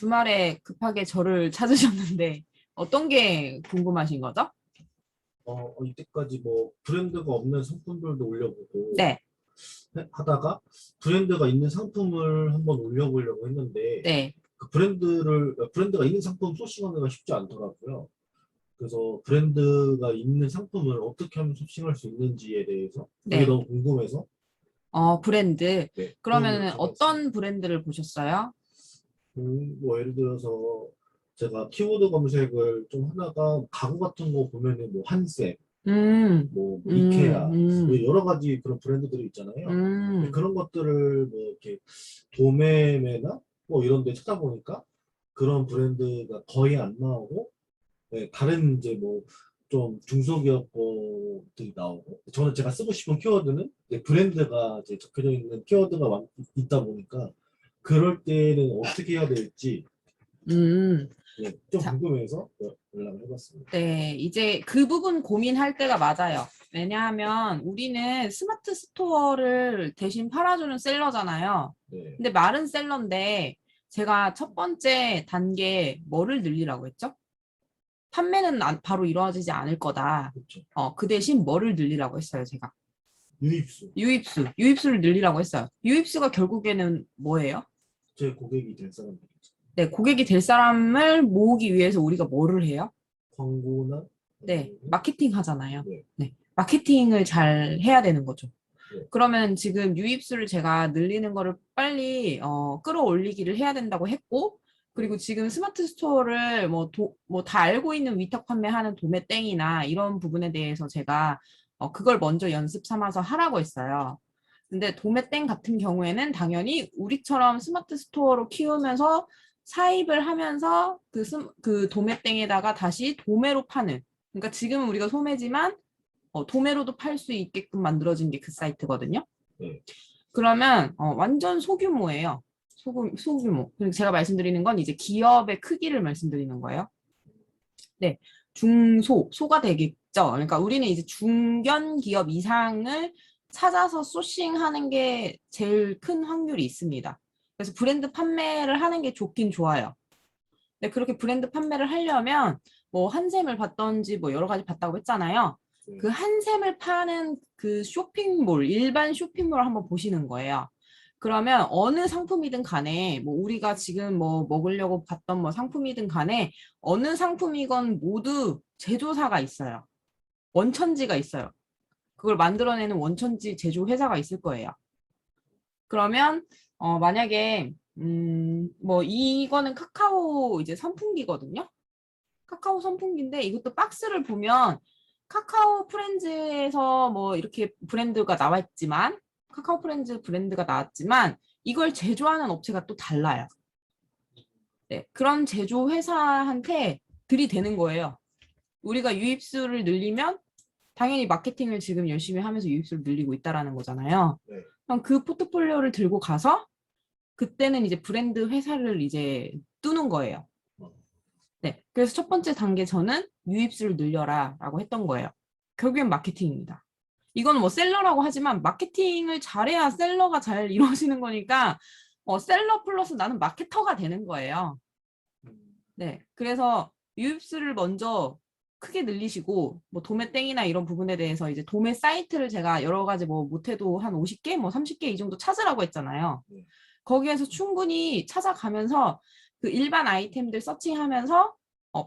주말에 급하게 저를 찾으셨는데 어떤 게 궁금하신 거죠? 이때까지 뭐 브랜드가 없는 상품들도 올려보고 네, 하다가 브랜드가 있는 상품을 한번 올려보려고 했는데 네. 그 브랜드가 있는 상품 소싱하기가 쉽지 않더라고요. 그래서 브랜드가 있는 상품을 어떻게 하면 소싱할 수 있는지에 대해서 그게 네. 너무 궁금해서 브랜드. 네, 도움을 그러면 좀 했습니다. 어떤 브랜드를 보셨어요? 뭐 예를 들어서 제가 키워드 검색을 좀 하다가 가구 같은 거 보면은 뭐 한샘, 음, 뭐 음, 이케아, 뭐 음, 여러 가지 그런 브랜드들이 있잖아요. 근데 음. 그런 것들을 뭐 이렇게 도매매나 뭐 이런 데 찾아보니까 그런 브랜드가 거의 안 나오고 네, 다른 이제 뭐 좀 중소기업 거들이 나오고 저는 제가 쓰고 싶은 키워드는 이제 브랜드가 이제 적혀져 있는 키워드가 있다 보니까 그럴 때는 어떻게 해야 될지 음. 네, 좀 자, 궁금해서 연락을 해봤습니다. 네. 이제 그 부분 고민할 때가 맞아요. 왜냐하면 우리는 스마트 스토어를 대신 팔아주는 셀러잖아요. 네, 근데 마른 셀러인데 제가 첫 번째 단계 뭐를 늘리라고 했죠? 판매는 바로 이루어지지 않을 거다. 그렇죠. 그 대신 뭐를 늘리라고 했어요, 제가. 유입수, 유입수를 늘리라고 했어요. 유입수가 결국에는 뭐예요? 제 고객이 될 사람들이죠. 네, 고객이 될 사람을 모으기 위해서 우리가 뭐를 해요? 광고나 네, 아니면 마케팅 하잖아요. 네, 네, 마케팅을 잘 해야 되는 거죠. 네, 그러면 지금 유입수를 제가 늘리는 거를 빨리 끌어올리기를 해야 된다고 했고, 그리고 네, 지금 스마트 스토어를 뭐 다 알고 있는 위탁 판매하는 도매땡이나 이런 부분에 대해서 제가 그걸 먼저 연습 삼아서 하라고 했어요. 근데 도매땡 같은 경우에는 당연히 우리처럼 스마트 스토어로 키우면서 사입을 하면서 그 도매땡에다가 다시 도매로 파는. 그러니까 지금은 우리가 소매지만 도매로도 팔 수 있게끔 만들어진 게 그 사이트거든요. 네, 그러면 완전 소규모예요. 소규모. 그리고 제가 말씀드리는 건 이제 기업의 크기를 말씀드리는 거예요. 네, 소가 되겠죠. 그러니까 우리는 이제 중견 기업 이상을 찾아서 소싱하는 게 제일 큰 확률이 있습니다. 그래서 브랜드 판매를 하는 게 좋긴 좋아요. 근데 그렇게 브랜드 판매를 하려면 뭐 한샘을 봤던지 뭐 여러 가지 봤다고 했잖아요. 그 네, 한샘을 파는 그 쇼핑몰, 일반 쇼핑몰을 한번 보시는 거예요. 그러면 어느 상품이든 간에 뭐 우리가 지금 뭐 먹으려고 봤던 뭐 상품이든 간에 어느 상품이건 모두 제조사가 있어요. 원천지가 있어요. 그걸 만들어내는 원천지 제조 회사가 있을 거예요. 그러면 만약에 뭐 이거는 카카오 이제 선풍기거든요. 카카오 선풍기인데 이것도 박스를 보면 카카오 프렌즈에서 뭐 이렇게 브랜드가 나왔지만 카카오 프렌즈 브랜드가 나왔지만 이걸 제조하는 업체가 또 달라요. 네, 그런 제조 회사한테 들이대는 거예요. 우리가 유입수를 늘리면 당연히 마케팅을 지금 열심히 하면서 유입수를 늘리고 있다라는 거잖아요. 네. 그럼 그 포트폴리오를 들고 가서 그때는 이제 브랜드 회사를 이제 뚜는 거예요. 어, 네. 그래서 첫 번째 단계 저는 유입수를 늘려라 라고 했던 거예요. 결국엔 마케팅입니다. 이건 뭐 셀러라고 하지만 마케팅을 잘해야 셀러가 잘 이루어지는 거니까 셀러 플러스 나는 마케터가 되는 거예요. 음, 네. 그래서 유입수를 먼저 크게 늘리시고 뭐 도매땡이나 이런 부분에 대해서 이제 도매 사이트를 제가 여러 가지 뭐 못해도 한 50개, 뭐 30개 이 정도 찾으라고 했잖아요. 네, 거기에서 충분히 찾아가면서 그 일반 아이템들 서칭하면서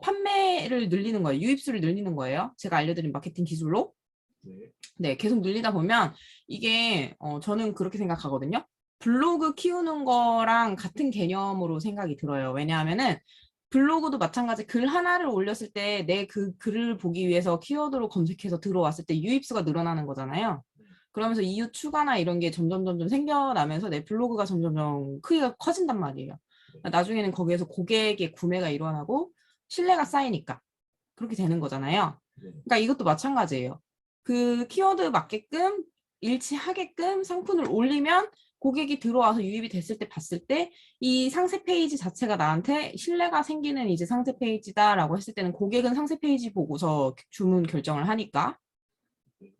판매를 늘리는 거예요. 유입수를 늘리는 거예요. 제가 알려드린 마케팅 기술로. 네, 네, 계속 늘리다 보면 이게 저는 그렇게 생각하거든요. 블로그 키우는 거랑 같은 개념으로 생각이 들어요. 왜냐하면은 블로그도 마찬가지 글 하나를 올렸을 때 내 그 글을 보기 위해서 키워드로 검색해서 들어왔을 때 유입수가 늘어나는 거잖아요. 그러면서 이웃 추가나 이런 게 점점 생겨나면서 내 블로그가 점점 크기가 커진단 말이에요. 네, 나중에는 거기에서 고객의 구매가 일어나고 신뢰가 쌓이니까 그렇게 되는 거잖아요. 네. 그러니까 이것도 마찬가지예요. 그 키워드 맞게끔 일치하게끔 상품을 올리면 고객이 들어와서 유입이 됐을 때 봤을 때 이 상세 페이지 자체가 나한테 신뢰가 생기는 이제 상세 페이지다라고 했을 때는 고객은 상세 페이지 보고서 주문 결정을 하니까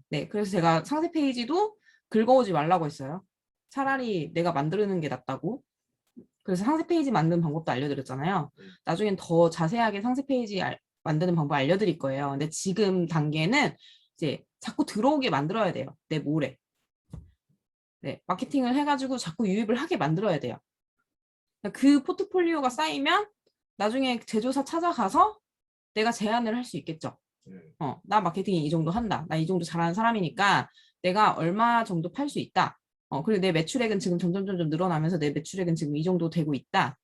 네, 그래서 제가 상세 페이지도 긁어오지 말라고 했어요. 차라리 내가 만드는 게 낫다고. 그래서 상세 페이지 만드는 방법도 알려드렸잖아요. 나중엔 더 자세하게 상세 페이지 만드는 방법 알려드릴 거예요. 근데 지금 단계는 이제 자꾸 들어오게 만들어야 돼요. 내 몰에. 네, 마케팅을 해가지고 자꾸 유입을 하게 만들어야 돼요. 그 포트폴리오가 쌓이면 나중에 제조사 찾아가서 내가 제안을 할 수 있겠죠. 나 마케팅 이 정도 한다. 나 이 정도 잘하는 사람이니까 내가 얼마 정도 팔 수 있다. 그리고 내 매출액은 지금 점점 늘어나면서 내 매출액은 지금 이 정도 되고 있다.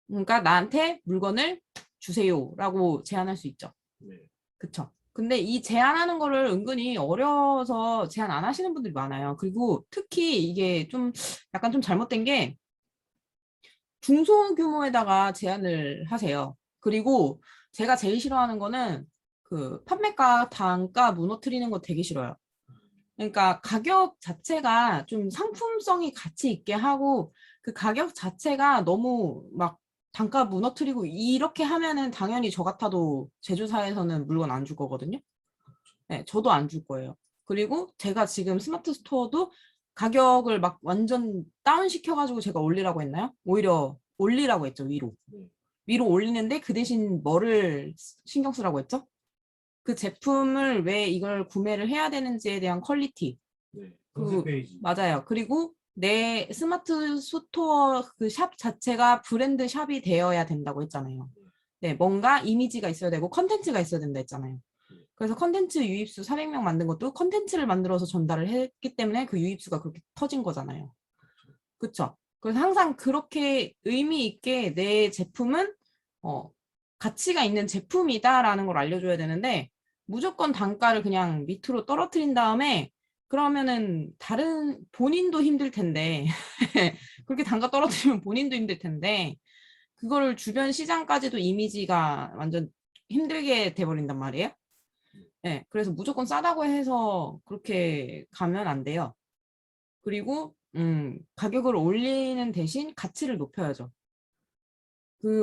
그러니까 나한테 물건을 주세요라고 제안할 수 있죠. 그쵸? 근데 이 제안하는 거를 은근히 어려워서 제안 안 하시는 분들이 많아요. 그리고 특히 이게 좀 약간 좀 잘못된 게 중소규모에다가 제안을 하세요. 그리고 제가 제일 싫어하는 거는 그 판매가 단가 무너뜨리는 거 되게 싫어요. 그러니까 가격 자체가 좀 상품성이 가치 있게 하고 그 가격 자체가 너무 막 단가 무너뜨리고 이렇게 하면은 당연히 저 같아도 제조사에서는 물건 안 줄 거거든요. 네, 저도 안 줄 거예요. 그리고 제가 지금 스마트 스토어도 가격을 막 완전 다운 시켜가지고 제가 올리라고 했나요? 오히려 올리라고 했죠, 위로. 위로 올리는데 그 대신 뭐를 신경 쓰라고 했죠? 그 제품을 왜 이걸 구매를 해야 되는지에 대한 퀄리티. 상세 페이지. 맞아요. 그리고 내 스마트 스토어 그 샵 자체가 브랜드 샵이 되어야 된다고 했잖아요. 네, 뭔가 이미지가 있어야 되고 컨텐츠가 있어야 된다 했잖아요. 그래서 컨텐츠 유입수 400명 만든 것도 컨텐츠를 만들어서 전달을 했기 때문에 그 유입수가 그렇게 터진 거잖아요. 그쵸? 그래서 항상 그렇게 의미 있게 내 제품은 가치가 있는 제품이다라는 걸 알려줘야 되는데 무조건 단가를 그냥 밑으로 떨어뜨린 다음에 그러면은 다른 본인도 힘들 텐데 그렇게 단가 떨어뜨리면 본인도 힘들 텐데 그거를 주변 시장까지도 이미지가 완전 힘들게 돼버린단 말이에요. 네, 그래서 무조건 싸다고 해서 그렇게 가면 안 돼요. 그리고 가격을 올리는 대신 가치를 높여야죠.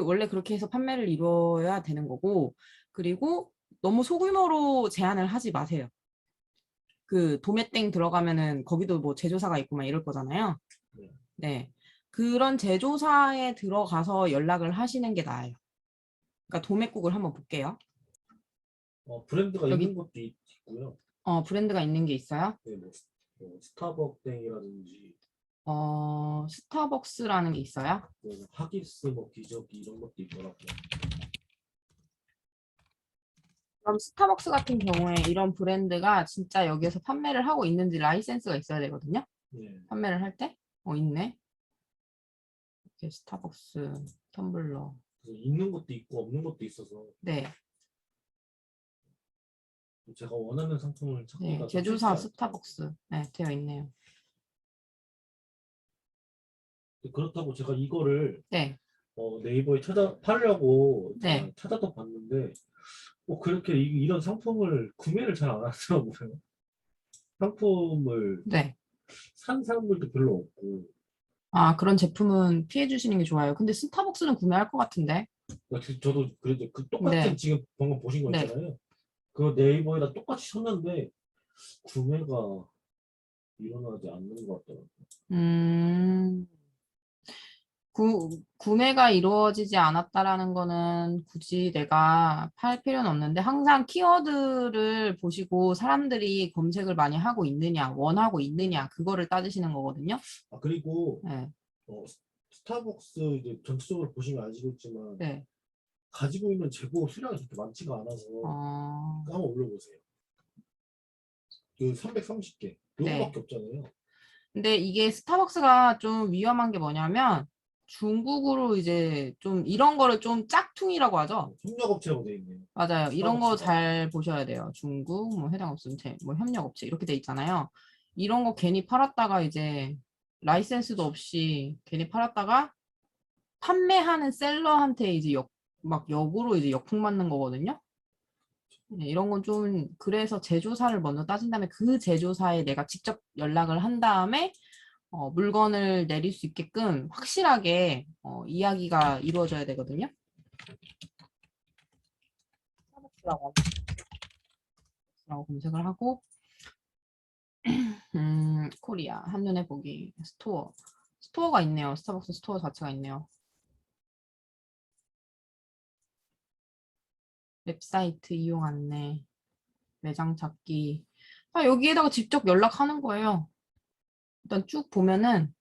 원래 그렇게 해서 판매를 이루어야 되는 거고, 그리고 너무 소규모로 제한을 하지 마세요. 그 도매땡 들어가면은 거기도 뭐 제조사가 있고 막 이럴 거잖아요. 네. 그런 제조사에 들어가서 연락을 하시는 게 나아요. 그러니까 도매국을 한번 볼게요. 브랜드가 여기 있는 것도 있고요. 브랜드가 있는 게 있어요. 네, 스타벅땡이라든지 스타벅스라는 게 있어요. 하기스, 뭐 기저귀 이런 것도 있더라고요. 그럼 스타벅스 같은 경우에 이런 브랜드가 진짜 여기에서 판매를 하고 있는지 라이센스가 있어야 되거든요. 판매를 할 때? 있네. 이렇게 스타벅스 텀블러. 있는 것도 있고 없는 것도 있어서 네. 제가 원하는 상품을 네. 찾기가 좀 제조사 쉽지 스타벅스. 네, 되어 있네요. 않아요. 그렇다고 제가 이거를 네. 네이버에 팔려고 네. 찾아서 봤는데 그렇게 이런 상품을 구매를 잘 안 하더라고요. 상품을 네. 산 사람들도 별로 없고. 아, 그런 제품은 피해 주시는 게 좋아요. 근데 스타벅스는 구매할 것 같은데. 그러니까 저도 그래도 그 똑같은 네. 지금 방금 보신 거 네. 있잖아요. 그거 네이버에다 똑같이 쳤는데 구매가 일어나지 않는 것 같더라고요. 음. 구매가 이루어지지 않았다라는 거는 굳이 내가 팔 필요는 없는데 항상 키워드를 보시고 사람들이 검색을 많이 하고 있느냐, 원하고 있느냐, 그거를 따지시는 거거든요. 그리고 네. 스타벅스 이제 전체적으로 보시면 아시겠지만 네. 가지고 있는 재고 수량이 그렇게 많지가 않아서 한번 올려보세요. 그 330개 네. 요거밖에 없잖아요. 근데 이게 스타벅스가 좀 위험한 게 뭐냐면 중국으로 이제 좀 이런 거를 좀 짝퉁이라고 하죠. 협력업체라고 돼 있네요. 맞아요. 이런 거 스타벅스가. 잘 보셔야 돼요. 중국, 뭐 해당 없음, 뭐 협력업체 이렇게 돼 있잖아요. 이런 거 괜히 팔았다가 이제 라이센스도 없이 괜히 팔았다가 판매하는 셀러한테 이제 막 역으로 이제 역풍 맞는 거거든요. 네, 이런 건 좀 그래서 제조사를 먼저 따진 다음에 그 제조사에 내가 직접 연락을 한 다음에 물건을 내릴 수 있게끔 확실하게 이야기가 이루어져야 되거든요. 라고 검색을 하고 코리아 한눈에 보기 스토어 스토어가 있네요. 스타벅스 스토어 자체가 있네요. 웹사이트 이용 안내, 매장 찾기. 여기에다가 직접 연락하는 거예요. 일단 쭉 보면은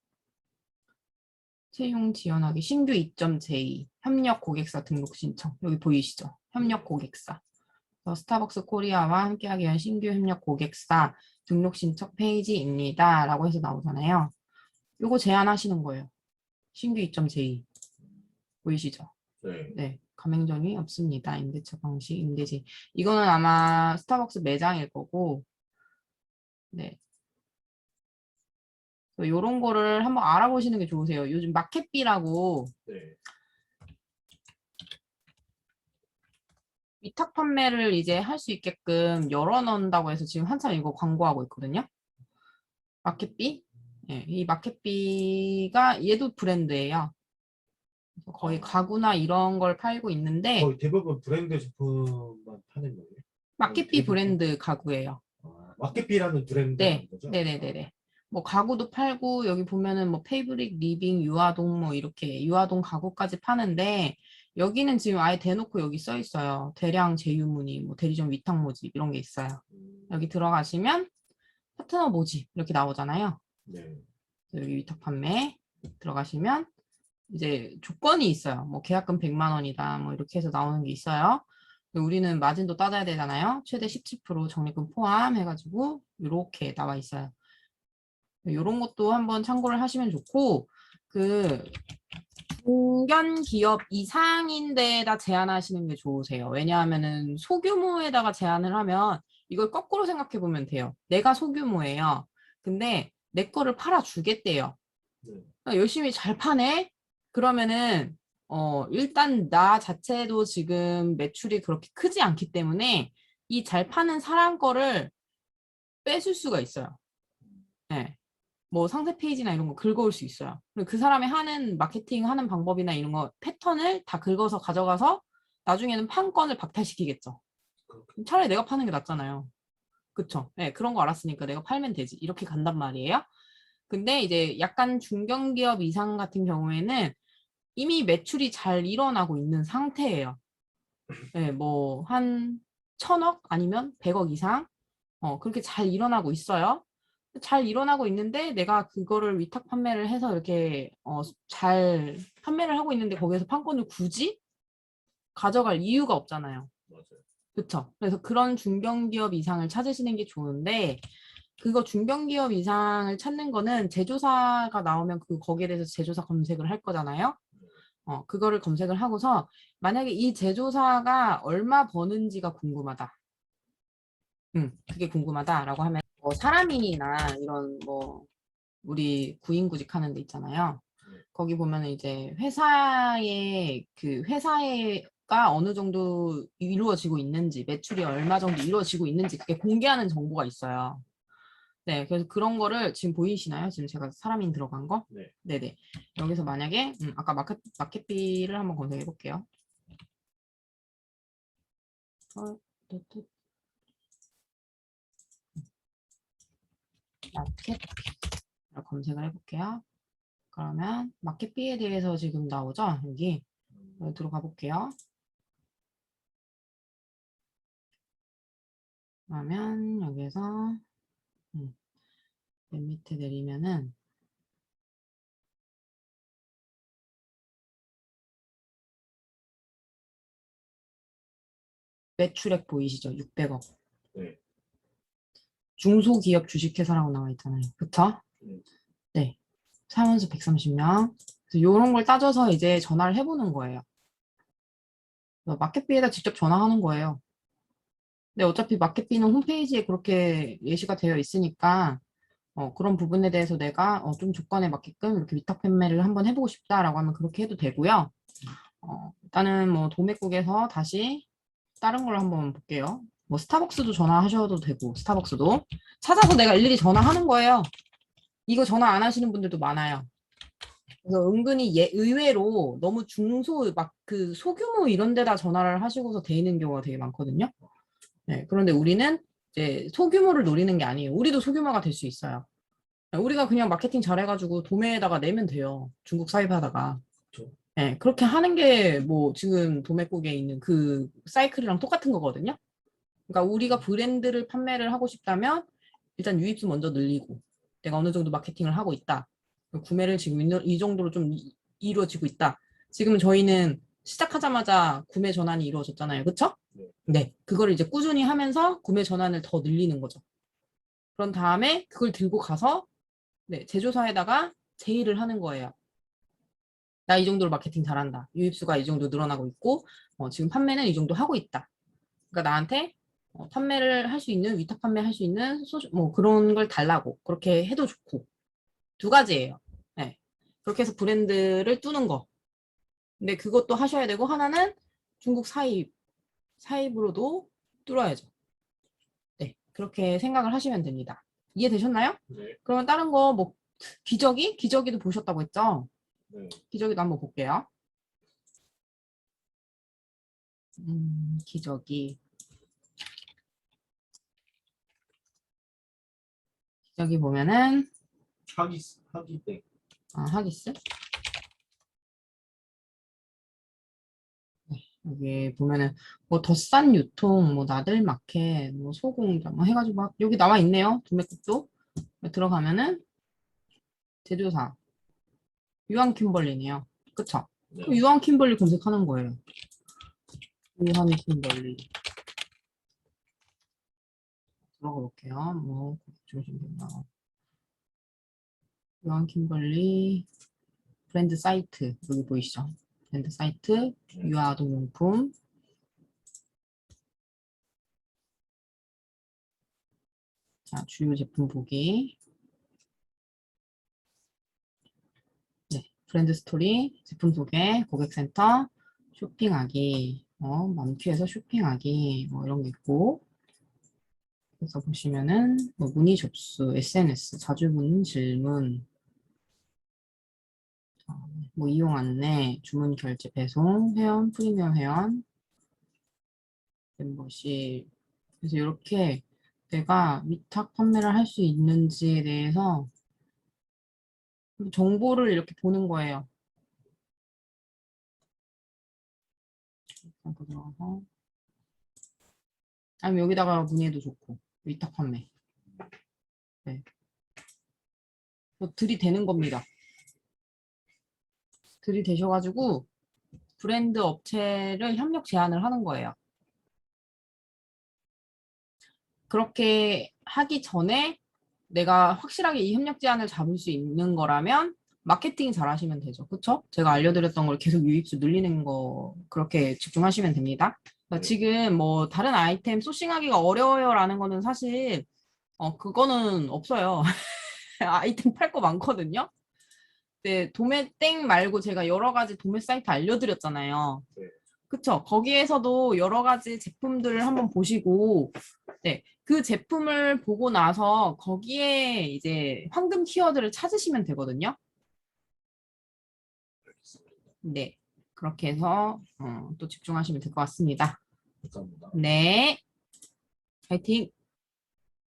채용 지원하기, 신규 이점 제의, 협력 고객사 등록 신청. 여기 보이시죠? 협력 고객사. 스타벅스 코리아와 함께하기 위한 신규 협력 고객사 등록 신청 페이지입니다. 라고 해서 나오잖아요. 요거 제안하시는 거예요. 신규 이점 제의. 보이시죠? 네. 네. 가맹점이 없습니다. 임대차 방식, 임대지. 이거는 아마 스타벅스 매장일 거고, 네. 요런 거를 한번 알아보시는 게 좋으세요. 요즘 마켓비라고 네. 위탁 판매를 이제 할 수 있게끔 열어놓는다고 해서 지금 한참 이거 광고하고 있거든요. 마켓비. 네, 이 마켓비가 얘도 브랜드예요. 거의 가구나 이런 걸 팔고 있는데 거의 대부분 브랜드 제품만 파는 거예요? 마켓비 브랜드 가구예요. 마켓비라는 브랜드라는 네, 거죠? 네네네네. 뭐 가구도 팔고 여기 보면은 뭐 페이브릭, 리빙, 유아동 뭐 이렇게 유아동 가구까지 파는데 여기는 지금 아예 대놓고 여기 써 있어요. 대량 제휴문의, 뭐 대리점 위탁 모집 이런 게 있어요. 여기 들어가시면 파트너 모집 이렇게 나오잖아요. 네. 여기 위탁 판매 들어가시면 이제 조건이 있어요. 뭐 계약금 100만 원이다. 뭐 이렇게 해서 나오는 게 있어요. 우리는 마진도 따져야 되잖아요. 최대 17% 적립금 포함해가지고 이렇게 나와 있어요. 이런 것도 한번 참고를 하시면 좋고 그 중견 기업 이상인 데다 제한하시는 게 좋으세요. 왜냐하면은 소규모에다가 제한을 하면 이걸 거꾸로 생각해 보면 돼요. 내가 소규모예요. 근데 내 거를 팔아주겠대요. 네. 열심히 잘 파네? 그러면은 일단 나 자체도 지금 매출이 그렇게 크지 않기 때문에 이 잘 파는 사람 거를 뺏을 수가 있어요. 네. 뭐 상세 페이지나 이런 거 긁어올 수 있어요. 그리고 그 사람이 하는 마케팅 하는 방법이나 이런 거 패턴을 다 긁어서 가져가서 나중에는 판권을 박탈시키겠죠. 차라리 내가 파는 게 낫잖아요. 그쵸? 네, 그런 거 알았으니까 내가 팔면 되지. 이렇게 간단 말이에요. 근데 이제 약간 중견기업 이상 같은 경우에는 이미 매출이 잘 일어나고 있는 상태예요. 네, 뭐 한 1,000억 아니면 100억 이상 그렇게 잘 일어나고 있어요. 잘 일어나고 있는데 내가 그거를 위탁 판매를 해서 이렇게 잘 판매를 하고 있는데 거기에서 판권을 굳이 가져갈 이유가 없잖아요. 맞아요. 그렇죠? 그래서 그런 중견기업 이상을 찾으시는 게 좋은데 그거 중견기업 이상을 찾는 거는 제조사가 나오면 거기에 대해서 제조사 검색을 할 거잖아요. 그거를 검색을 하고서 만약에 이 제조사가 얼마 버는지가 궁금하다. 그게 궁금하다라고 하면 사람인이나 이런 뭐 우리 구인구직 하는 데 있잖아요. 거기 보면은 이제 회사가 어느 정도 이루어지고 있는지, 매출이 얼마 정도 이루어지고 있는지 그게 공개하는 정보가 있어요. 네, 그래서 그런 거를 지금 보이시나요? 지금 제가 사람인 들어간 거? 네. 네네. 여기서 만약에 아까 마켓비를 한번 검색해 볼게요. 마켓비 검색을 해볼게요. 그러면 마켓비에 대해서 지금 나오죠? 여기 들어가 볼게요. 그러면 여기서 맨 밑에 내리면은 매출액 보이시죠? 600억. 네. 중소기업 주식회사라고 나와 있잖아요. 그쵸? 네. 사원수 130명. 그래서 이런 걸 따져서 이제 전화를 해보는 거예요. 마켓비에다 직접 전화하는 거예요. 근데 어차피 마켓비는 홈페이지에 그렇게 예시가 되어 있으니까 그런 부분에 대해서 내가 좀 조건에 맞게끔 이렇게 위탁 판매를 한번 해보고 싶다라고 하면 그렇게 해도 되고요. 일단은 뭐 도매국에서 다시 다른 걸 한번 볼게요. 뭐 스타벅스도 전화하셔도 되고 스타벅스도 찾아서 내가 일일이 전화하는 거예요. 이거 전화 안 하시는 분들도 많아요. 그래서 은근히 의외로 너무 중소 막 그 소규모 이런 데다 전화를 하시고서 되는 경우가 되게 많거든요. 네, 그런데 우리는 이제 소규모를 노리는 게 아니에요. 우리도 소규모가 될 수 있어요. 우리가 그냥 마케팅 잘해가지고 도매에다가 내면 돼요. 중국 사입하다가. 그렇죠. 네, 그렇게 하는 게 뭐 지금 도매국에 있는 그 사이클이랑 똑같은 거거든요. 그러니까 우리가 브랜드를 판매를 하고 싶다면 일단 유입수 먼저 늘리고 내가 어느 정도 마케팅을 하고 있다. 구매를 지금 이 정도로 좀 이루어지고 있다. 지금 저희는 시작하자마자 구매 전환이 이루어졌잖아요. 그쵸? 네. 네. 그거를 이제 꾸준히 하면서 구매 전환을 더 늘리는 거죠. 그런 다음에 그걸 들고 가서 네, 제조사에다가 제의를 하는 거예요. 나 이 정도로 마케팅 잘한다. 유입수가 이 정도 늘어나고 있고 지금 판매는 이 정도 하고 있다. 그러니까 나한테 판매를 할 수 있는 위탁 판매할 수 있는 뭐 그런 걸 달라고 그렇게 해도 좋고 두 가지예요. 네. 그렇게 해서 브랜드를 뚜는 거. 근데 그것도 하셔야 되고 하나는 중국 사입으로도 뚫어야죠. 네. 그렇게 생각을 하시면 됩니다. 이해되셨나요? 네. 그러면 다른 거 뭐 기저귀도 보셨다고 했죠? 네. 기저귀도 한번 볼게요. 기저귀. 기저귀 보면은 하기땡. 하기스. 네, 여기 보면은 뭐 덧산 유통, 뭐 나들마켓, 뭐 소공장 뭐 해가지고 막 여기 나와 있네요. 도매국도 들어가면은 제조사 유한 킴벌리네요. 그쵸? 네. 그럼 유한 킴벌리 검색하는 거예요. 유한 킴벌리 들어가 볼게요. 뭐 중심된다. 유한 킴벌리 브랜드 사이트 여기 보이시죠? 브랜드 사이트 유아동용품. 자, 주요 제품 보기. 네, 브랜드 스토리, 제품 소개, 고객센터, 쇼핑하기, 맘큐에서 쇼핑하기, 뭐 이런 게 있고. 그래서 보시면은 뭐 문의 접수, SNS, 자주 묻는 질문, 뭐 이용 안내, 주문 결제, 배송, 회원, 프리미엄 회원, 멤버십. 그래서 이렇게 내가 위탁 판매를 할 수 있는지에 대해서 정보를 이렇게 보는 거예요. 잠깐 들어가서. 아니면 여기다가 문의해도 좋고, 위탁 판매. 네. 들이대는 겁니다. 들이대셔가지고 브랜드 업체를 협력 제안을 하는 거예요. 그렇게 하기 전에 내가 확실하게 이 협력 제안을 잡을 수 있는 거라면 마케팅 잘 하시면 되죠. 그쵸? 제가 알려드렸던 걸 계속 유입수 늘리는 거 그렇게 집중하시면 됩니다. 그러니까 네. 지금 뭐 다른 아이템 소싱하기가 어려워요라는 거는 사실 그거는 없어요. 아이템 팔 거 많거든요. 네, 도매땡 말고 제가 여러 가지 도매 사이트 알려드렸잖아요. 네. 그쵸? 거기에서도 여러 가지 제품들을 한번 보시고, 네, 그 제품을 보고 나서 거기에 이제 황금 키워드를 찾으시면 되거든요. 네, 그렇게 해서 또 집중하시면 될 것 같습니다. 감사합니다. 네, 파이팅!